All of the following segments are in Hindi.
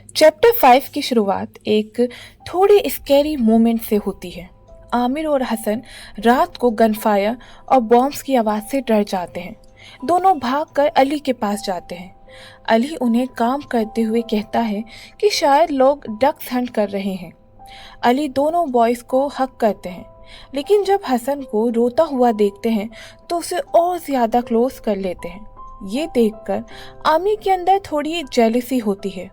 चैप्टर 5 की शुरुआत एक थोड़ी स्कैरी मोमेंट से होती है। आमिर और हसन रात को गनफायर और बॉम्ब्स की आवाज़ से डर जाते हैं। दोनों भागकर अली के पास जाते हैं। अली उन्हें काम करते हुए कहता है कि शायद लोग डक्स हंट कर रहे हैं। अली दोनों बॉयज़ को हक करते हैं, लेकिन जब हसन को रोता हुआ देखते हैं तो उसे और ज़्यादा क्लोज कर लेते हैं। ये देखकर आमिर के अंदर थोड़ी जेलसी होती है,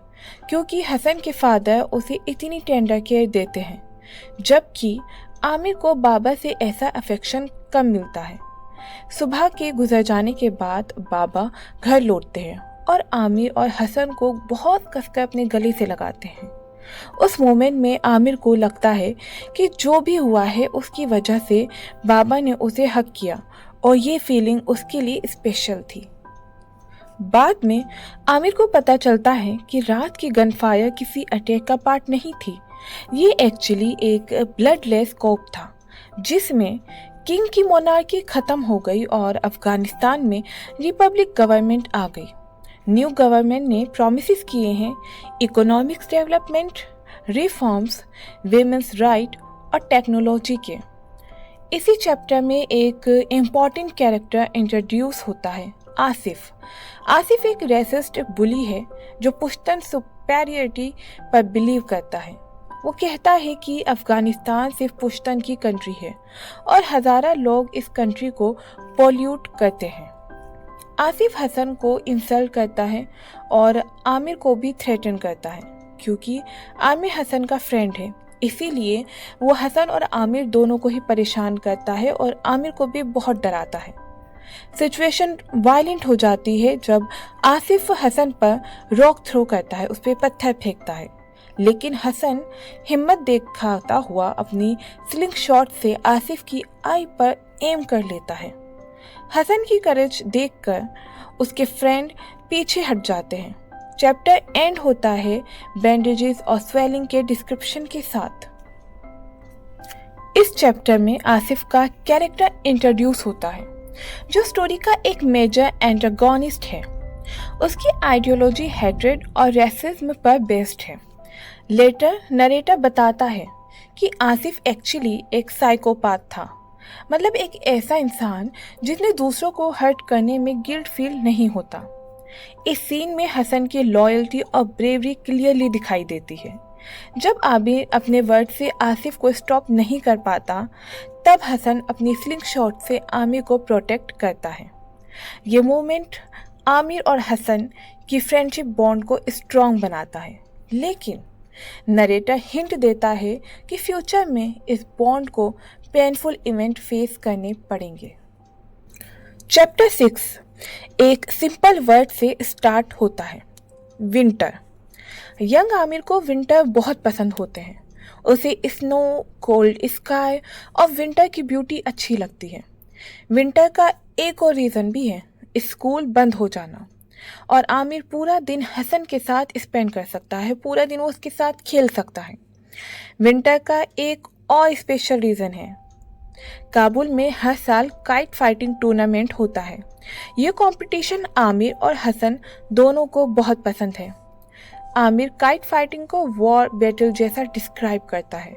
क्योंकि हसन के फादर उसे इतनी टेंडर केयर देते हैं, जबकि आमिर को बाबा से ऐसा अफेक्शन कम मिलता है। सुबह के गुजर जाने के बाद बाबा घर लौटते हैं और आमिर और हसन को बहुत कसकर अपने गले से लगाते हैं। उस मोमेंट में आमिर को लगता है कि जो भी हुआ है उसकी वजह से बाबा ने उसे हक किया और ये फीलिंग उसके लिए स्पेशल थी। बाद में आमिर को पता चलता है कि रात की गनफायर किसी अटैक का पार्ट नहीं थी। ये एक्चुअली एक ब्लडलेस कॉप था, जिसमें किंग की मोनार्की ख़त्म हो गई और अफ़गानिस्तान में रिपब्लिक गवर्नमेंट आ गई। न्यू गवर्नमेंट ने प्रॉमिसेस किए हैं economics development, reforms, women's right और टेक्नोलॉजी के। इसी चैप्टर में एक इम्पॉर्टेंट कैरेक्टर इंट्रोड्यूस होता है, आसिफ। आसिफ एक रेसिस्ट बुली है जो पुश्तन सुपेरियरिटी पर बिलीव करता है। वो कहता है कि अफ़गानिस्तान सिर्फ पुश्तन की कंट्री है और हज़ारों लोग इस कंट्री को पोल्यूट करते हैं। आसिफ हसन को इंसल्ट करता है और आमिर को भी थ्रेटन करता है, क्योंकि आमिर हसन का फ्रेंड है। इसीलिए वो हसन और आमिर दोनों को ही परेशान करता है और आमिर को भी बहुत डराता है। सिचुएशन वायलेंट हो जाती है जब आसिफ हसन पर रॉक थ्रो करता है, उस पर पत्थर फेंकता है, लेकिन हसन हिम्मत दिखाता हुआ अपनी स्लिंग शॉट से आसिफ की आई पर एम कर लेता है। हसन की करेज देखकर उसके फ्रेंड पीछे हट जाते हैं। चैप्टर एंड होता है बैंडेजेस और स्वेलिंग के डिस्क्रिप्शन के साथ। इस चैप्टर में आसिफ का कैरेक्टर इंट्रोड्यूस होता है, जो स्टोरी का एक मेजर एंटागोनिस्ट है। उसकी आइडियोलॉजी हेट्रेड और रेसिज्म पर बेस्ड है। लेटर नरेटर बताता है कि आसिफ एक्चुअली एक साइकोपाथ था, मतलब एक ऐसा इंसान जिसने दूसरों को हर्ट करने में गिल्ट फील नहीं होता। इस सीन में हसन की लॉयल्टी और ब्रेवरी क्लियरली दिखाई देती है। जब आबिर अपने वर्ड से आसिफ को स्टॉप नहीं कर पाता, तब हसन अपनी स्लिंग शॉट से आमिर को प्रोटेक्ट करता है। ये मोमेंट आमिर और हसन की फ्रेंडशिप बॉन्ड को स्ट्रॉन्ग बनाता है, लेकिन नरेटर हिंट देता है कि फ्यूचर में इस बॉन्ड को पेनफुल इवेंट फेस करने पड़ेंगे। चैप्टर 6 एक सिंपल वर्ड से स्टार्ट होता है, विंटर। यंग आमिर को विंटर बहुत पसंद होते हैं। उसे स्नो, कोल्ड स्काई और विंटर की ब्यूटी अच्छी लगती है। विंटर का एक और रीज़न भी है, स्कूल बंद हो जाना, और आमिर पूरा दिन हसन के साथ स्पेंड कर सकता है, पूरा दिन वो उसके साथ खेल सकता है। विंटर का एक और स्पेशल रीज़न है, काबुल में हर साल काइट फाइटिंग टूर्नामेंट होता है। ये कंपटीशन आमिर और हसन दोनों को बहुत पसंद है। आमिर काइट फाइटिंग को वॉर बैटल जैसा डिस्क्राइब करता है।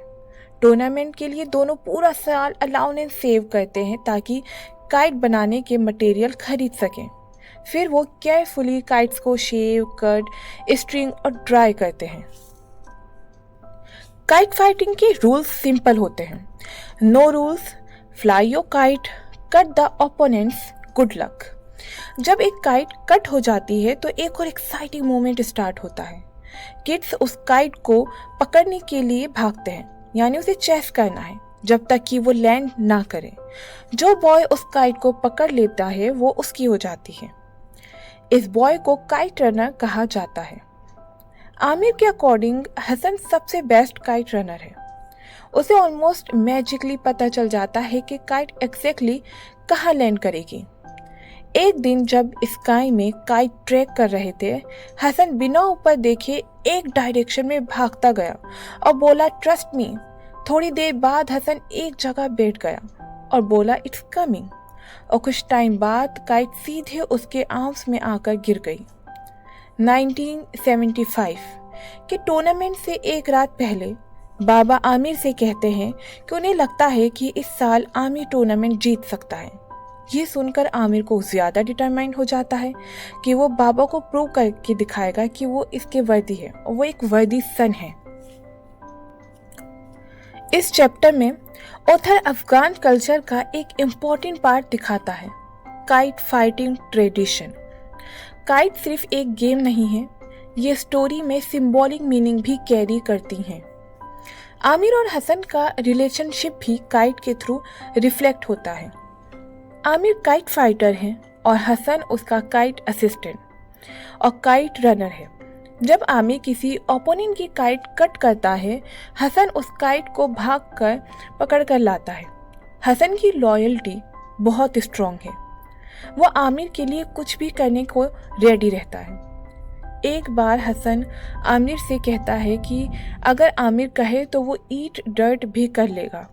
टूर्नामेंट के लिए दोनों पूरा साल अलाउंस सेव करते हैं ताकि काइट बनाने के मटेरियल खरीद सकें। फिर वो केयरफुली काइट्स को शेव, कट, स्ट्रिंग और ड्राई करते हैं। काइट फाइटिंग के रूल्स सिंपल होते हैं, no rules, fly your kite, cut the opponents, good luck. जब एक काइट कट हो जाती है तो एक और एक्साइटिंग मोमेंट स्टार्ट होता है। किड्स उस काइट को पकड़ने के लिए भागते हैं, यानी उसे चेस करना है जब तक कि वो लैंड ना करे। जो बॉय उस काइट को पकड़ लेता है वो उसकी हो जाती है। इस बॉय को काइट रनर कहा जाता है। आमिर के अकॉर्डिंग हसन सबसे बेस्ट काइट रनर है। उसे ऑलमोस्ट मैजिकली पता चल जाता है कि काइट एग्जैक्टली कहाँ लैंड करेगी। एक दिन जब स्काई में काइट ट्रैक कर रहे थे, हसन बिना ऊपर देखे एक डायरेक्शन में भागता गया और बोला, ट्रस्ट मी। थोड़ी देर बाद हसन एक जगह बैठ गया और बोला, इट्स कमिंग, और कुछ टाइम बाद काइट सीधे उसके आर्म्स में आकर गिर गई। 1975 कि टूर्नामेंट से एक रात पहले बाबा आमिर से कहते हैं कि उन्हें लगता है कि इस साल आमिर टूर्नामेंट जीत सकता है। ये सुनकर आमिर को ज़्यादा डिटरमाइंड हो जाता है कि वो बाबा को प्रूव करके दिखाएगा कि वो इसके वर्दी है और वो एक वर्दी सन है। इस चैप्टर में ऑथर अफगान कल्चर का एक इम्पॉर्टेंट पार्ट दिखाता है, काइट फाइटिंग ट्रेडिशन। काइट सिर्फ एक गेम नहीं है, ये स्टोरी में सिंबॉलिक मीनिंग भी कैरी करती हैं। आमिर और हसन का रिलेशनशिप भी काइट के थ्रू रिफ्लेक्ट होता है। आमिर काइट फाइटर है और हसन उसका काइट असिस्टेंट और काइट रनर है। जब आमिर किसी ओपोनेंट की काइट कट करता है, हसन उस काइट को भागकर पकड़ कर लाता है। हसन की लॉयल्टी बहुत स्ट्रॉन्ग है, वो आमिर के लिए कुछ भी करने को रेडी रहता है। एक बार हसन आमिर से कहता है कि अगर आमिर कहे तो वो ईट डर्ट भी कर लेगा,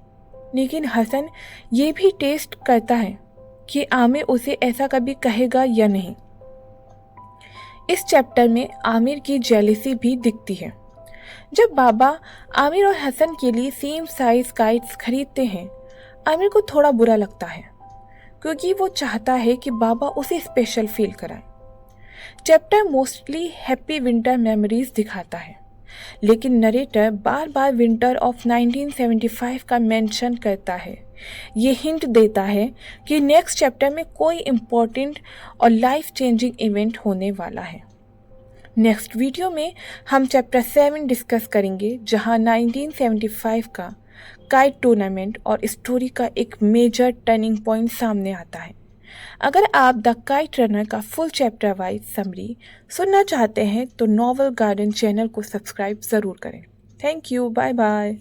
लेकिन हसन ये भी टेस्ट करता है कि आमिर उसे ऐसा कभी कहेगा या नहीं। इस चैप्टर में आमिर की जेलसी भी दिखती है। जब बाबा आमिर और हसन के लिए सेम साइज काइट्स खरीदते हैं, आमिर को थोड़ा बुरा लगता है क्योंकि वो चाहता है कि बाबा उसे स्पेशल फील कराए। Chapter mostly happy winter memories दिखाता है, लेकिन narrator bar bar winter of 1975 का मेंशन करता है। ये हिंट देता है कि नेक्स्ट चैप्टर में कोई इम्पोर्टेंट और लाइफ चेंजिंग इवेंट होने वाला है। नेक्स्ट वीडियो में हम चैप्टर 7 डिस्कस करेंगे, जहां 1975 का काइट टूर्नामेंट और स्टोरी का एक मेजर टर्निंग पॉइंट सामने आता है। अगर आप द काइट रनर का फुल चैप्टर वाइज समरी सुनना चाहते हैं तो नॉवल गार्डन चैनल को सब्सक्राइब ज़रूर करें। Thank you, bye bye.